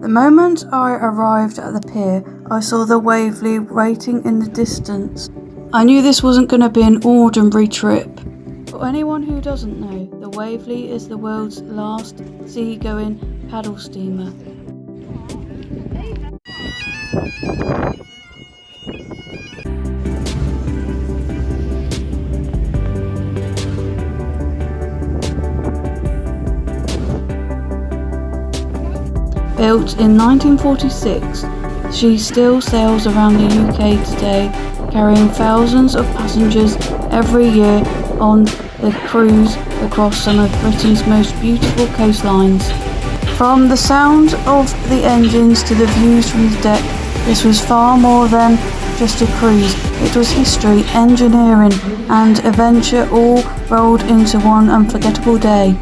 The moment I arrived at the pier, I saw the Waverley waiting in the distance. I knew this wasn't going to be an ordinary trip. For anyone who doesn't know, the Waverley is the world's last seagoing paddle steamer. Built in 1946, she still sails around the UK today, carrying thousands of passengers every year on the cruise across some of Britain's most beautiful coastlines. From the sound of the engines to the views from the deck, this was far more than just a cruise. It was history, engineering and adventure all rolled into one unforgettable day.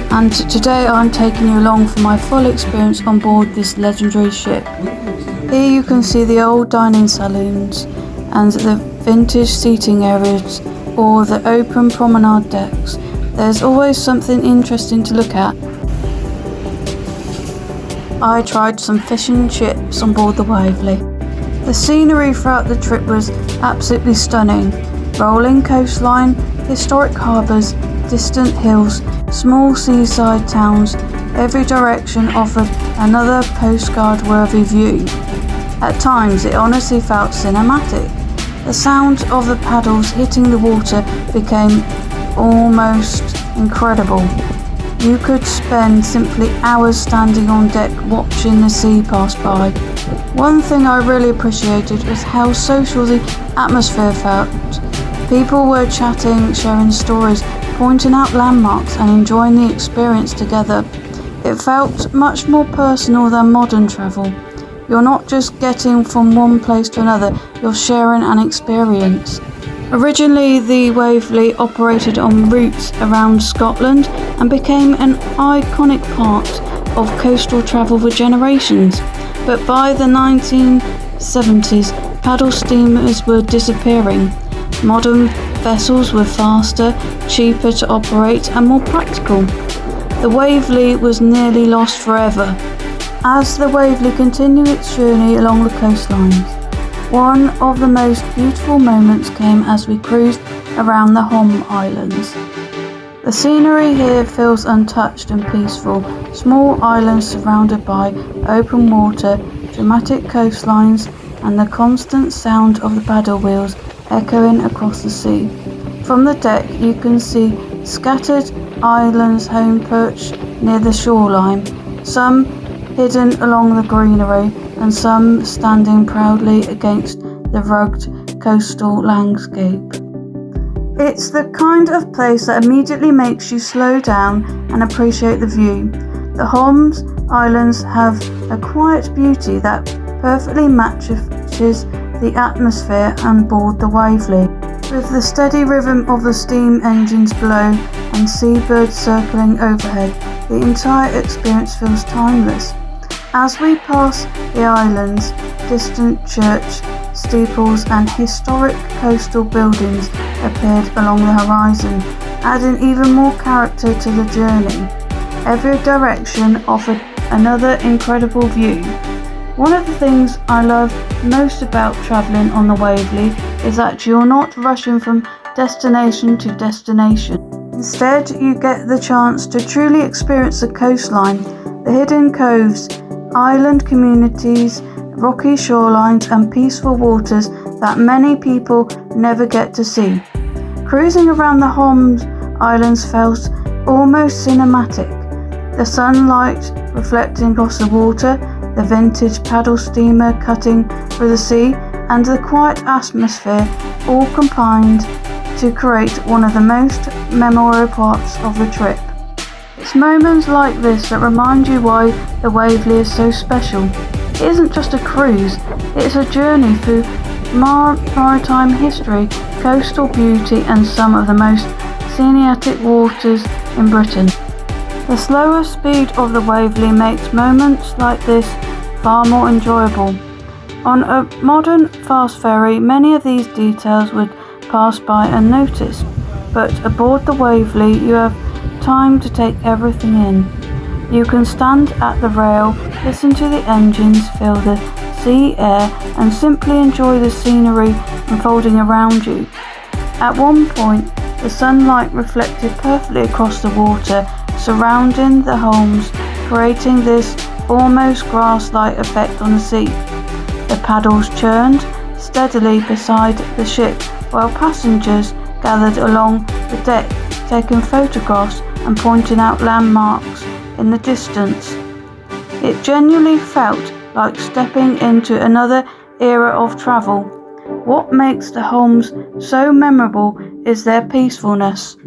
And today I'm taking you along for my full experience on board this legendary ship. Here you can see the old dining saloons and the vintage seating areas or the open promenade decks. There's always something interesting to look at. I tried some fish and chips on board the Waverley. The scenery throughout the trip was absolutely stunning. Rolling coastline, historic harbours, distant hills, small seaside towns, every direction offered another postcard-worthy view. At times it honestly felt cinematic. The sound of the paddles hitting the water became almost incredible. You could spend simply hours standing on deck watching the sea pass by. One thing I really appreciated was how social the atmosphere felt. People were chatting, sharing stories, pointing out landmarks and enjoying the experience together. It felt much more personal than modern travel. You're not just getting from one place to another, you're sharing an experience. Originally, the Waverley operated on routes around Scotland and became an iconic part of coastal travel for generations. But by the 1970s, paddle steamers were disappearing. Modern vessels were faster, cheaper to operate and more practical. The Waverley was nearly lost forever. As the Waverley continued its journey along the coastlines, one of the most beautiful moments came as we cruised around the Holm Islands. The scenery here feels untouched and peaceful. Small islands surrounded by open water, dramatic coastlines and the constant sound of the paddle wheels echoing across the sea. From the deck you can see scattered islands home perched near the shoreline, some hidden along the greenery and some standing proudly against the rugged coastal landscape. It's the kind of place that immediately makes you slow down and appreciate the view. The Holm Islands have a quiet beauty that perfectly matches the atmosphere on board the Waverley. With the steady rhythm of the steam engines below and seabirds circling overhead, the entire experience feels timeless. As we pass the islands, distant church steeples and historic coastal buildings appeared along the horizon, adding even more character to the journey. Every direction offered another incredible view. One of the things I love most about travelling on the Waverley is that you're not rushing from destination to destination. Instead, you get the chance to truly experience the coastline, the hidden coves, island communities, rocky shorelines and peaceful waters that many people never get to see. Cruising around the Holm Islands felt almost cinematic. The sunlight reflecting across the water, the vintage paddle steamer cutting through the sea and the quiet atmosphere all combined to create one of the most memorable parts of the trip. It's moments like this that remind you why the Waverley is so special. It isn't just a cruise, it's a journey through maritime history, coastal beauty and some of the most scenic waters in Britain. The slower speed of the Waverley makes moments like this far more enjoyable. On a modern fast ferry, many of these details would pass by unnoticed, but aboard the Waverley you have time to take everything in. You can stand at the rail, listen to the engines, feel the sea air, and simply enjoy the scenery unfolding around you. At one point, the sunlight reflected perfectly across the water, surrounding the Holms, creating this almost grass-like effect on the sea. The paddles churned steadily beside the ship, while passengers gathered along the deck, taking photographs and pointing out landmarks in the distance. It genuinely felt like stepping into another era of travel. What makes the Holms so memorable is their peacefulness.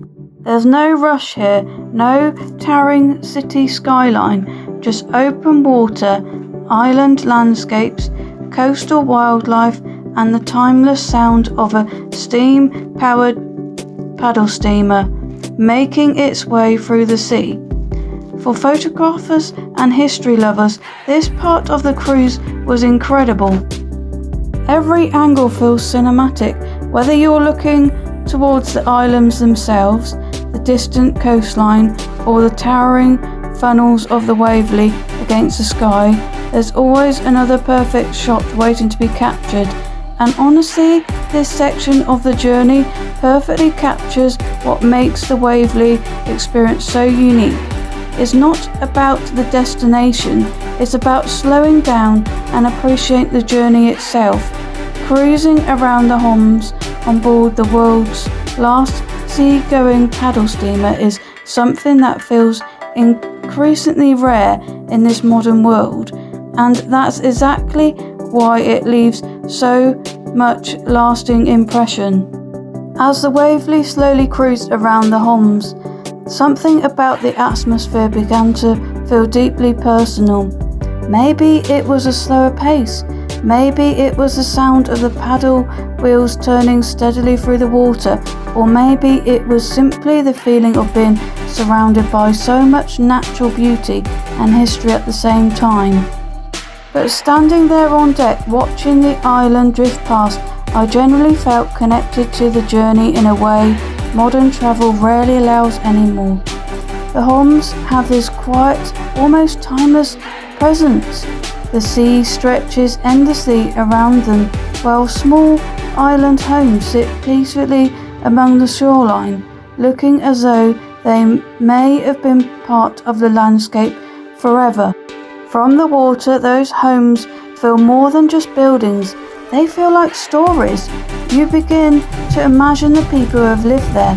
There's no rush here, no towering city skyline, just open water, island landscapes, coastal wildlife, and the timeless sound of a steam-powered paddle steamer making its way through the sea. For photographers and history lovers, this part of the cruise was incredible. Every angle feels cinematic, whether you're looking towards the islands themselves, the distant coastline, or the towering funnels of the Waverley against the sky. There's always another perfect shot waiting to be captured, and honestly, this section of the journey perfectly captures what makes the Waverley experience so unique. It's not about the destination, it's about slowing down and appreciating the journey itself. Cruising around the Holms on board the world's last seagoing paddle steamer is something that feels increasingly rare in this modern world, and that's exactly why it leaves so much lasting impression. As the Waverley slowly cruised around the Holms, something about the atmosphere began to feel deeply personal. Maybe it was a slower pace, maybe it was the sound of the paddle wheels turning steadily through the water, or maybe it was simply the feeling of being surrounded by so much natural beauty and history at the same time. But standing there on deck, watching the island drift past, I generally felt connected to the journey in a way modern travel rarely allows anymore. The Holms have this quiet, almost timeless presence. The sea stretches endlessly around them, while small island homes sit peacefully among the shoreline, looking as though they may have been part of the landscape forever. From the water, those homes feel more than just buildings. They feel like stories. You begin to imagine the people who have lived there,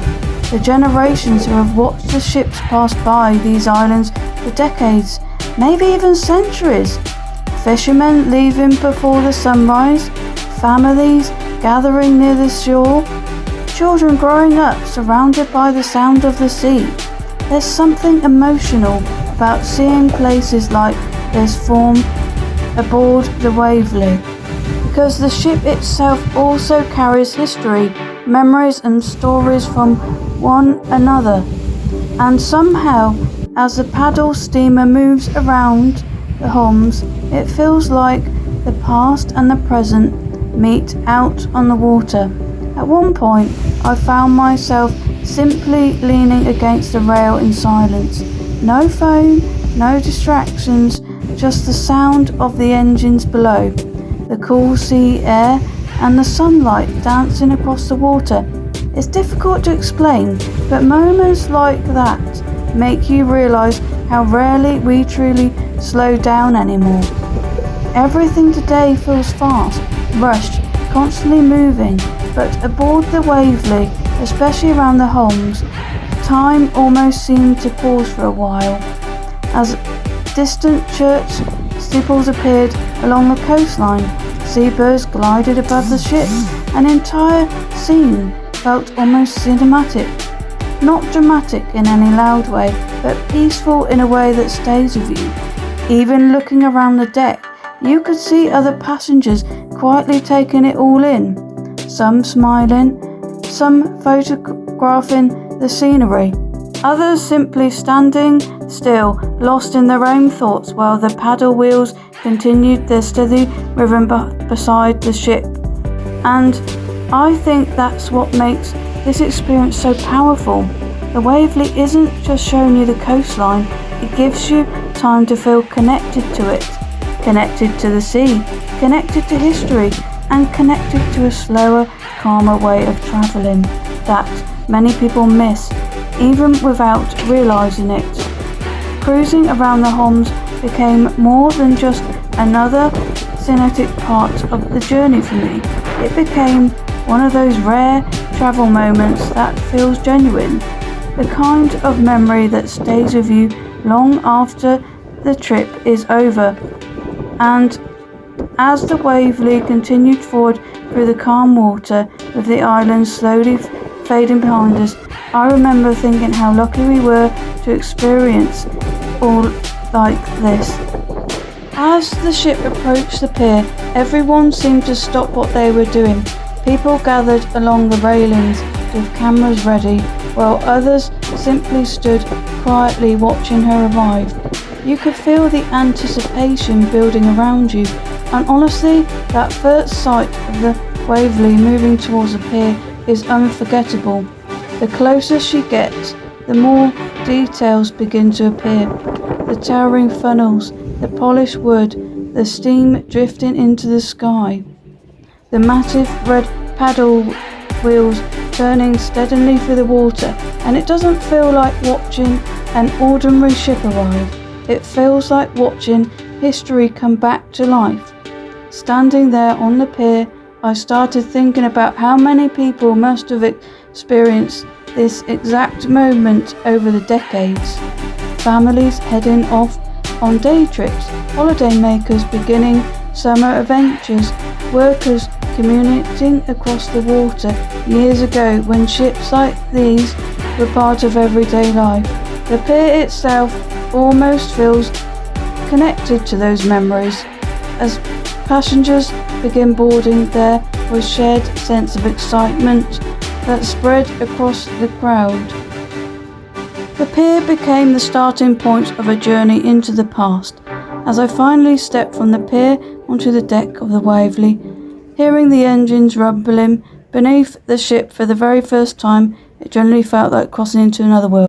the generations who have watched the ships pass by these islands for decades, maybe even centuries. Fishermen leaving before the sunrise, families gathering near the shore, children growing up surrounded by the sound of the sea. There's something emotional about seeing places like this form aboard the Waverley, because the ship itself also carries history, memories and stories from one another. And somehow, as the paddle steamer moves around the Holms, it feels like the past and the present meet out on the water. At one point, I found myself simply leaning against the rail in silence. No phone, no distractions, just the sound of the engines below, the cool sea air, and the sunlight dancing across the water. It's difficult to explain, but moments like that make you realise how rarely we truly slow down anymore. Everything today feels fast, rushed, constantly moving, but aboard the Waverley, especially around the Holms, time almost seemed to pause for a while. As distant church steeples appeared along the coastline, seabirds glided above the ship, an entire scene felt almost cinematic. Not dramatic in any loud way, but peaceful in a way that stays with you. Even looking around the deck, you could see other passengers quietly taking it all in, some smiling, some photographing the scenery, others simply standing still, lost in their own thoughts, while the paddle wheels continued their steady rhythm beside the ship. And I think that's what makes this experience so powerful. The Waverley isn't just showing you the coastline, It gives you time to feel connected to it, connected to the sea, connected to history, and connected to a slower, calmer way of travelling that many people miss, even without realising it. Cruising around the Holms became more than just another scenic part of the journey for me. It became one of those rare travel moments that feels genuine, the kind of memory that stays with you long after the trip is over. And as the Waverley continued forward through the calm water, with the island slowly fading behind us, I remember thinking how lucky we were to experience all like this. As the ship approached the pier, everyone seemed to stop what they were doing. People gathered along the railings with cameras ready, while others simply stood quietly watching her arrive. You could feel the anticipation building around you, and honestly, that first sight of the Waverley moving towards the pier is unforgettable. The closer she gets, the more details begin to appear. The towering funnels, the polished wood, the steam drifting into the sky, the massive red paddle wheels turning steadily through the water, and it doesn't feel like watching an ordinary ship arrive. It feels like watching history come back to life. Standing there on the pier, I started thinking about how many people must have experienced this exact moment over the decades. Families heading off on day trips, holiday makers beginning summer adventures, workers commuting across the water years ago when ships like these were part of everyday life. The pier itself almost feels connected to those memories. As passengers begin boarding, there was a shared sense of excitement that spread across the crowd. The pier became the starting point of a journey into the past. As I finally stepped from the pier onto the deck of the Waverley, hearing the engines rumbling beneath the ship for the very first time, it generally felt like crossing into another world.